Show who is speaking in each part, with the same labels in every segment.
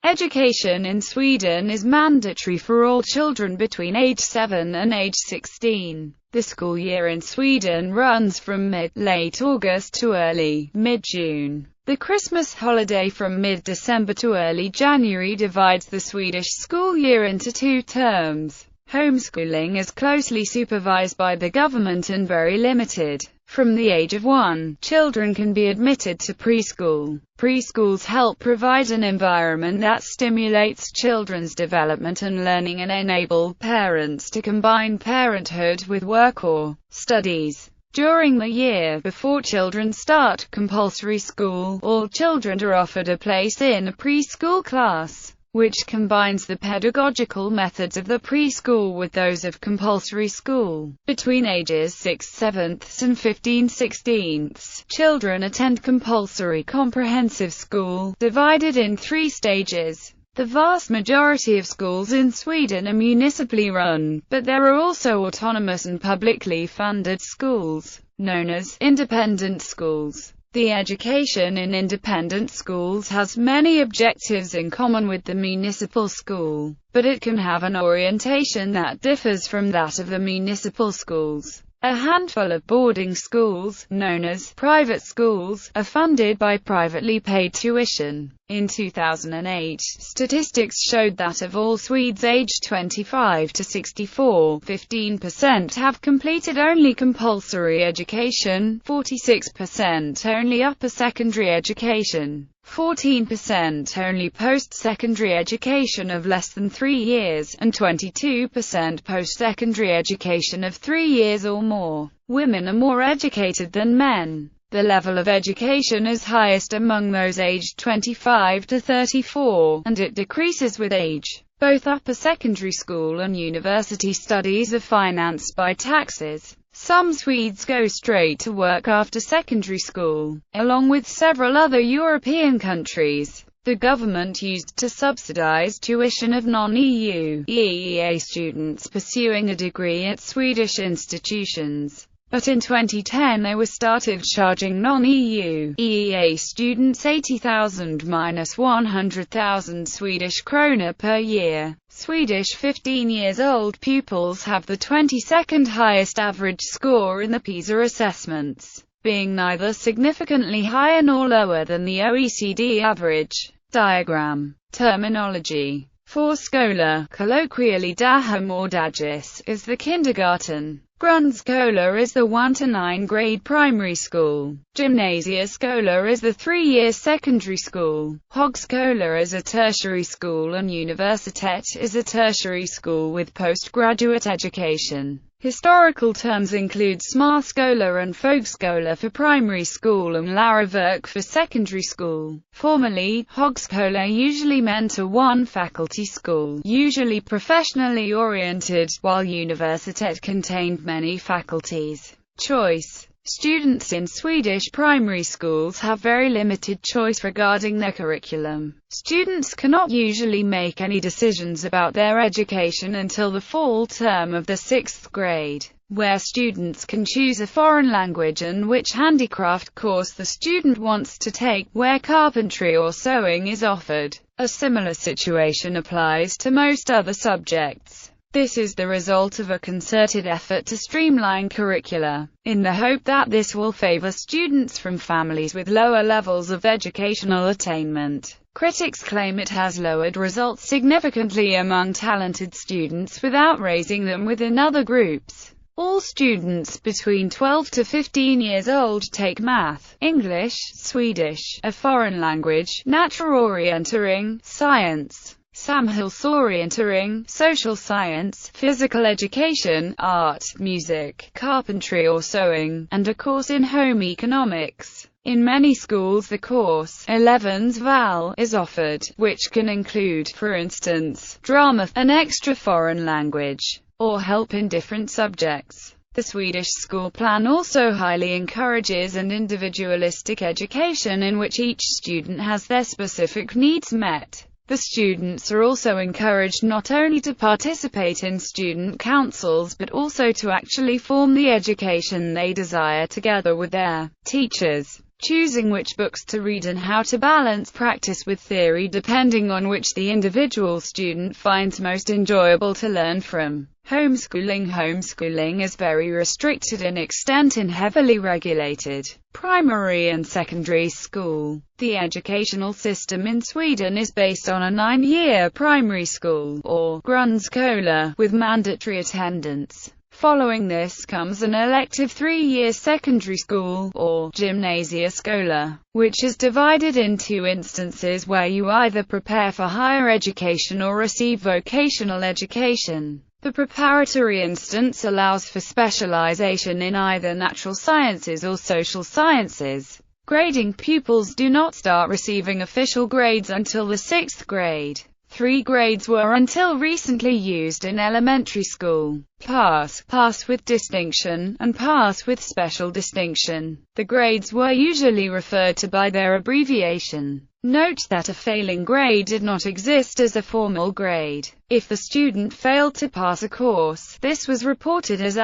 Speaker 1: Education in Sweden is mandatory for all children between age 7 and age 16. The school year in Sweden runs from mid-late August to early mid-June. The Christmas holiday from mid-December to early January divides the Swedish school year into 2 terms. Homeschooling is closely supervised by the government and very limited. From the age of 1, children can be admitted to preschool. Preschools help provide an environment that stimulates children's development and learning and enable parents to combine parenthood with work or studies. During the year before children start compulsory school, all children are offered a place in a preschool class, which combines the pedagogical methods of the preschool with those of compulsory school. Between ages 6/7 and 15/16, children attend compulsory comprehensive school, divided in 3 stages. The vast majority of schools in Sweden are municipally run, but there are also autonomous and publicly funded schools, known as independent schools. The education in independent schools has many objectives in common with the municipal school, but it can have an orientation that differs from that of the municipal schools. A handful of boarding schools, known as private schools, are funded by privately paid tuition. In 2008, statistics showed that of all Swedes aged 25 to 64, 15% have completed only compulsory education, 46% only upper secondary education, 14% only post-secondary education of less than 3 years, and 22% post-secondary education of 3 years or more. Women are more educated than men. The level of education is highest among those aged 25 to 34, and it decreases with age. Both upper secondary school and university studies are financed by taxes. Some Swedes go straight to work after secondary school, along with several other European countries. The government used to subsidize tuition of non-EU EEA students pursuing a degree at Swedish institutions. But in 2010 they were started charging non-EU EEA students 80,000–100,000 Swedish krona per year. Swedish 15-years-old pupils have the 22nd highest average score in the PISA assessments, being neither significantly higher nor lower than the OECD average. Diagram. Terminology. Förskola, colloquially daghem or dagis, is the kindergarten. Grundskola is the 1 to 9 grade primary school. Gymnasieskola is the 3-year secondary school. Högskola is a tertiary school and universitet is a tertiary school with postgraduate education. Historical terms include småskola and folkskola for primary school and läroverk for secondary school. Formerly, högskola usually meant a one-faculty school, usually professionally oriented, while universitet contained many faculties. Choice. Students in Swedish primary schools have very limited choice regarding their curriculum. Students cannot usually make any decisions about their education until the fall term of the 6th grade, where students can choose a foreign language and which handicraft course the student wants to take, where carpentry or sewing is offered. A similar situation applies to most other subjects. This is the result of a concerted effort to streamline curricula, in the hope that this will favor students from families with lower levels of educational attainment. Critics claim it has lowered results significantly among talented students without raising them within other groups. All students between 12 to 15 years old take math, English, Swedish, a foreign language, naturorientering, science, samhällsorientering, social science, physical education, art, music, carpentry or sewing, and a course in home economics. In many schools the course, 11's Val, is offered, which can include, for instance, drama, an extra foreign language, or help in different subjects. The Swedish school plan also highly encourages an individualistic education in which each student has their specific needs met. The students are also encouraged not only to participate in student councils but also to actually form the education they desire together with their teachers, choosing which books to read and how to balance practice with theory depending on which the individual student finds most enjoyable to learn from. Homeschooling is very restricted in extent in heavily regulated primary and secondary school. The educational system in Sweden is based on a 9-year primary school, or grundskola, with mandatory attendance. Following this comes an elective 3-year secondary school, or gymnasieskola, which is divided in 2 instances where you either prepare for higher education or receive vocational education. The preparatory instance allows for specialization in either natural sciences or social sciences. Grading pupils do not start receiving official grades until the 6th grade. 3 grades were until recently used in elementary school: pass, pass with distinction, and pass with special distinction. The grades were usually referred to by their abbreviation. Note that a failing grade did not exist as a formal grade. If the student failed to pass a course, this was reported as ****,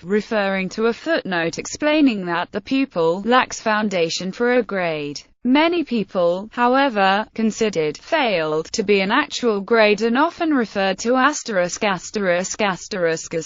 Speaker 1: referring to a footnote explaining that the pupil lacks foundation for a grade. Many people, however, considered failed to be an actual grade and often referred to **** as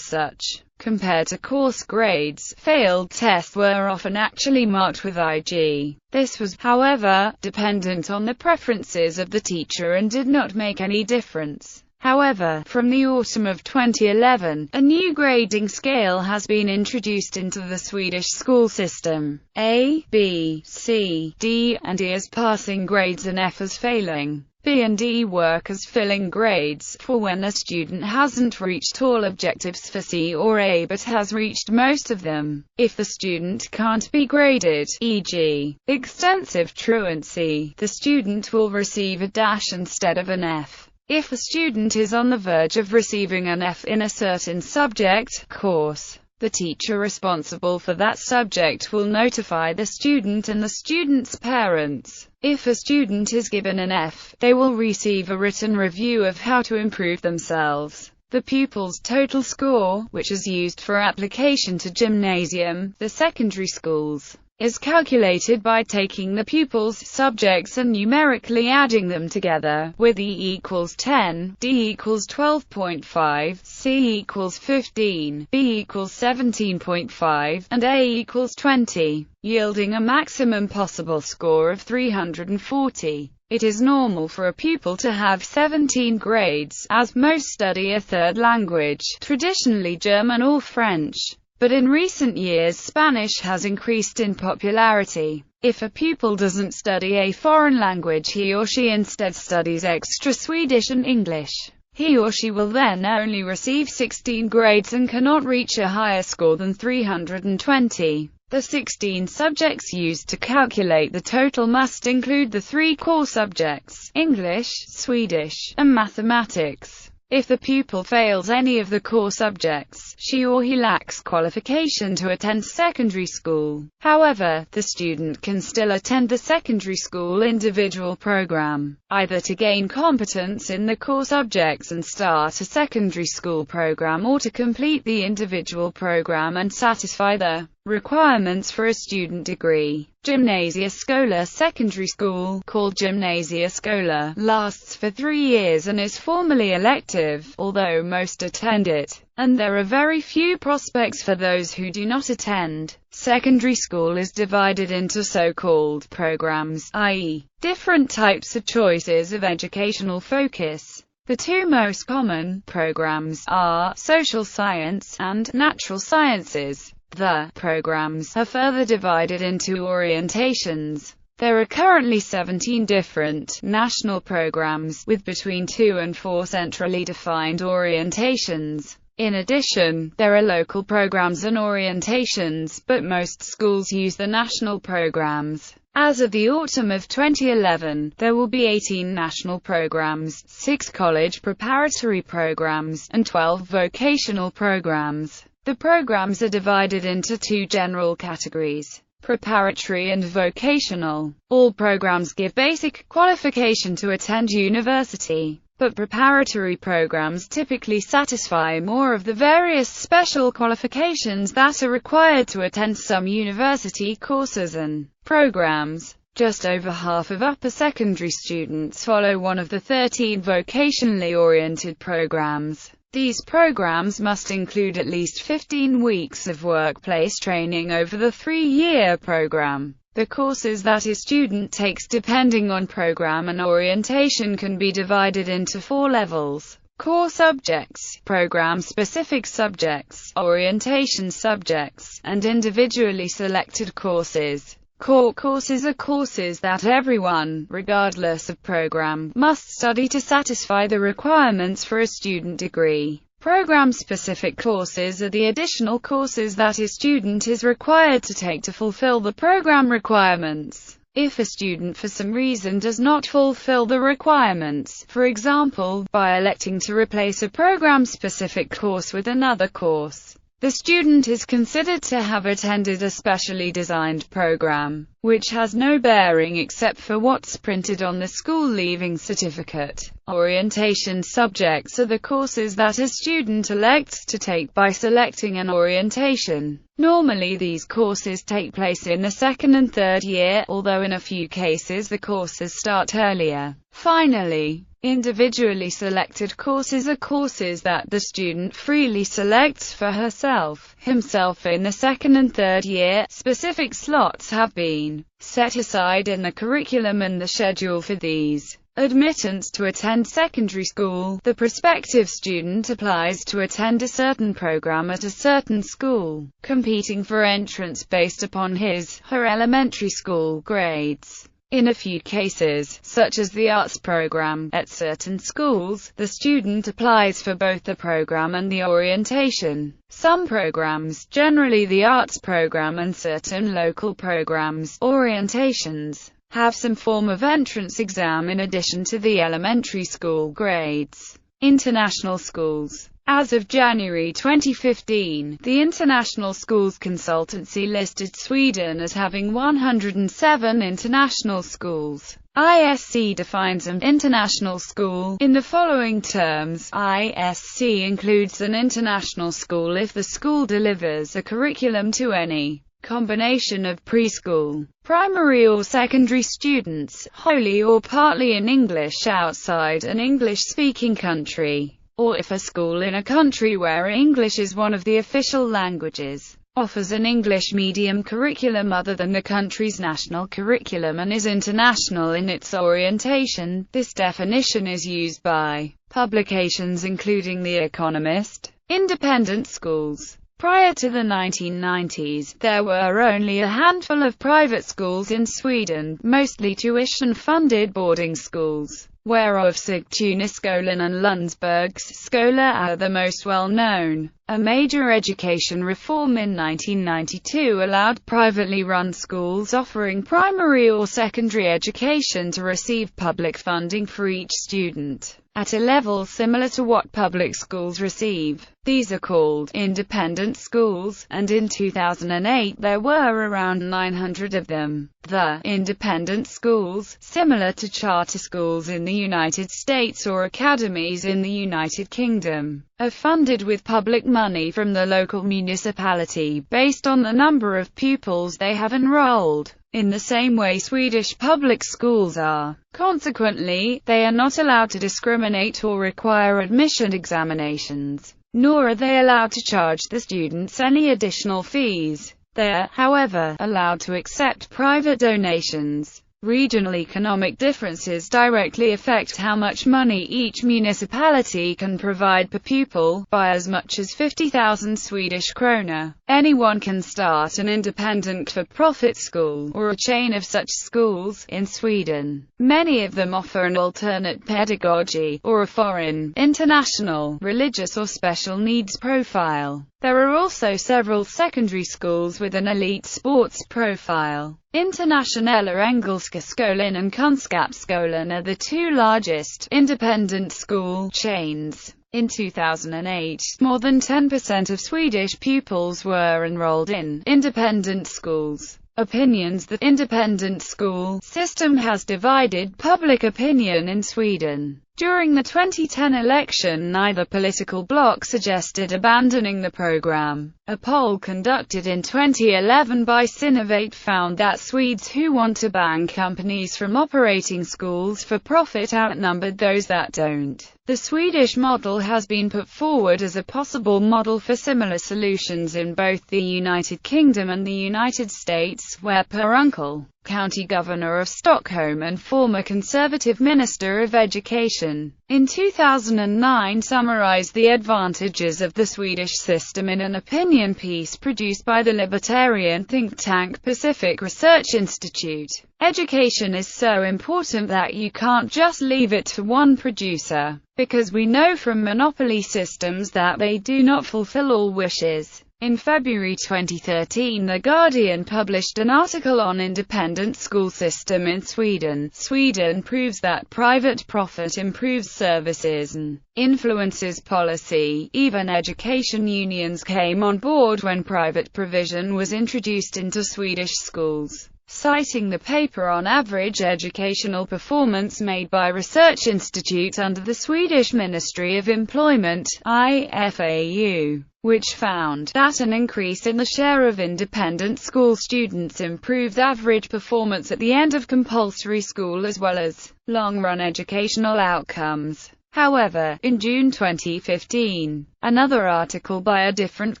Speaker 1: such. Compared to course grades, failed tests were often actually marked with IG. This was, however, dependent on the preferences of the teacher and did not make any difference. However, from the autumn of 2011, a new grading scale has been introduced into the Swedish school system. A, B, C, D, and E as passing grades and F as failing. B and D work as filling grades, for when a student hasn't reached all objectives for C or A but has reached most of them. If the student can't be graded, e.g., extensive truancy, the student will receive a dash instead of an F. If a student is on the verge of receiving an F in a certain subject, course, the teacher responsible for that subject will notify the student and the student's parents. If a student is given an F, they will receive a written review of how to improve themselves. The pupil's total score, which is used for application to gymnasium, the secondary schools, is calculated by taking the pupil's subjects and numerically adding them together, with E equals 10, D equals 12.5, C equals 15, B equals 17.5, and A equals 20, yielding a maximum possible score of 340. It is normal for a pupil to have 17 grades, as most study a third language, traditionally German or French. But in recent years Spanish has increased in popularity. If a pupil doesn't study a foreign language, he or she instead studies extra Swedish and English. He or she will then only receive 16 grades and cannot reach a higher score than 320. The 16 subjects used to calculate the total must include the 3 core subjects: English, Swedish, and mathematics. If the pupil fails any of the core subjects, she or he lacks qualification to attend secondary school. However, the student can still attend the secondary school individual program, either to gain competence in the core subjects and start a secondary school program, or to complete the individual program and satisfy the requirements for a student degree. Gymnasieskola secondary school, called gymnasieskola, lasts for 3 years and is formally elective, although most attend it, and there are very few prospects for those who do not attend. Secondary school is divided into so-called programs, i.e., different types of choices of educational focus. The 2 most common programs are social science and natural sciences. The programs are further divided into orientations. There are currently 17 different national programs, with between 2 and 4 centrally defined orientations. In addition, there are local programs and orientations, but most schools use the national programs. As of the autumn of 2011, there will be 18 national programs, 6 college preparatory programs, and 12 vocational programs. The programs are divided into 2 general categories: preparatory and vocational. All programs give basic qualification to attend university, but preparatory programs typically satisfy more of the various special qualifications that are required to attend some university courses and programs. Just over half of upper secondary students follow one of the 13 vocationally oriented programs. These programs must include at least 15 weeks of workplace training over the 3-year program. The courses that a student takes depending on program and orientation can be divided into 4 levels: core subjects, program-specific subjects, orientation subjects, and individually selected courses. Core courses are courses that everyone, regardless of program, must study to satisfy the requirements for a student degree. Program-specific courses are the additional courses that a student is required to take to fulfill the program requirements. If a student for some reason does not fulfill the requirements, for example, by electing to replace a program-specific course with another course, the student is considered to have attended a specially designed program, which has no bearing except for what's printed on the school leaving certificate. Orientation subjects are the courses that a student elects to take by selecting an orientation. Normally these courses take place in the 2nd and 3rd year, although in a few cases the courses start earlier. Finally, individually selected courses are courses that the student freely selects for himself in the 2nd and 3rd year. Specific slots have been set aside in the curriculum and the schedule for these. Admittance to attend secondary school. The prospective student applies to attend a certain program at a certain school, competing for entrance based upon his/her elementary school grades. In a few cases, such as the arts program, at certain schools, the student applies for both the program and the orientation. Some programs, generally the arts program and certain local programs, orientations, have some form of entrance exam in addition to the elementary school grades. International schools. As of January 2015, the International Schools Consultancy listed Sweden as having 107 international schools. ISC defines an international school in the following terms. ISC includes an international school if the school delivers a curriculum to any combination of preschool, primary or secondary students, wholly or partly in English outside an English-speaking country, or if a school in a country where English is one of the official languages, offers an English medium curriculum other than the country's national curriculum and is international in its orientation. This definition is used by publications including The Economist. Independent schools. Prior to the 1990s, there were only a handful of private schools in Sweden, mostly tuition-funded boarding schools, whereof Sigtunaskolan and Lundsbergs skola are the most well-known. A major education reform in 1992 allowed privately run schools offering primary or secondary education to receive public funding for each student, at a level similar to what public schools receive. These are called independent schools, and in 2008 there were around 900 of them. The independent schools, similar to charter schools in the United States or academies in the United Kingdom, are funded with public money from the local municipality based on the number of pupils they have enrolled, in the same way Swedish public schools are. Consequently, they are not allowed to discriminate or require admission examinations, nor are they allowed to charge the students any additional fees. They are, however, allowed to accept private donations. Regional economic differences directly affect how much money each municipality can provide per pupil, by as much as 50,000 Swedish krona. Anyone can start an independent for-profit school, or a chain of such schools, in Sweden. Many of them offer an alternate pedagogy, or a foreign, international, religious or special needs profile. There are also several secondary schools with an elite sports profile. Internationella Engelska Skolan and Kunskapsskolan are the two largest independent school chains. In 2008, more than 10% of Swedish pupils were enrolled in independent schools. opinions. The independent school system has divided public opinion in Sweden. During the 2010 election, neither political bloc suggested abandoning the program. A poll conducted in 2011 by Synovate found that Swedes who want to ban companies from operating schools for profit outnumbered those that don't. The Swedish model has been put forward as a possible model for similar solutions in both the United Kingdom and the United States, where Per Unckel, County Governor of Stockholm and former Conservative Minister of Education, in 2009 summarized the advantages of the Swedish system in an opinion piece produced by the libertarian think tank Pacific Research Institute. Education is so important that you can't just leave it to one producer, because we know from monopoly systems that they do not fulfill all wishes. In February 2013, The Guardian published an article on independent school system in Sweden. Sweden proves that private profit improves services and influences policy. Even education unions came on board when private provision was introduced into Swedish schools. Citing the paper on average educational performance made by Research Institute under the Swedish Ministry of Employment, IFAU, which found that an increase in the share of independent school students improved average performance at the end of compulsory school as well as long-run educational outcomes. However, in June 2015, another article by a different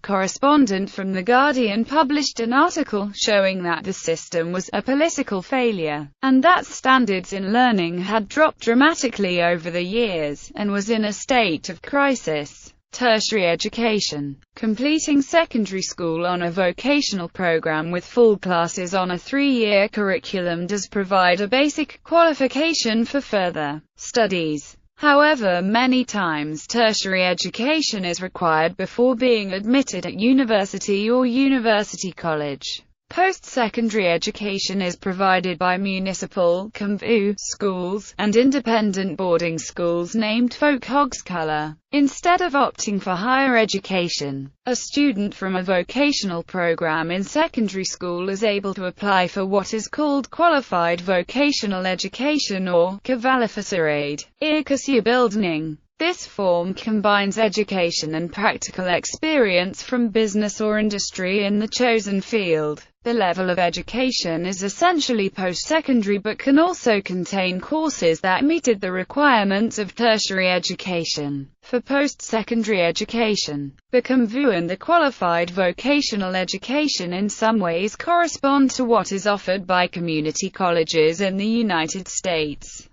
Speaker 1: correspondent from The Guardian published an article showing that the system was a political failure, and that standards in learning had dropped dramatically over the years, and was in a state of crisis. Tertiary education. Completing secondary school on a vocational program with full classes on a 3-year curriculum does provide a basic qualification for further studies. However, many times tertiary education is required before being admitted at university or university college. Post-secondary education is provided by municipal schools, and independent boarding schools named Folkhögskola. Instead of opting for higher education, a student from a vocational program in secondary school is able to apply for what is called qualified vocational education or kvalificerad yrkesutbildning. This form combines education and practical experience from business or industry in the chosen field. The level of education is essentially post-secondary but can also contain courses that meet the requirements of tertiary education. For post-secondary education, the KVU and the qualified vocational education in some ways correspond to what is offered by community colleges in the United States.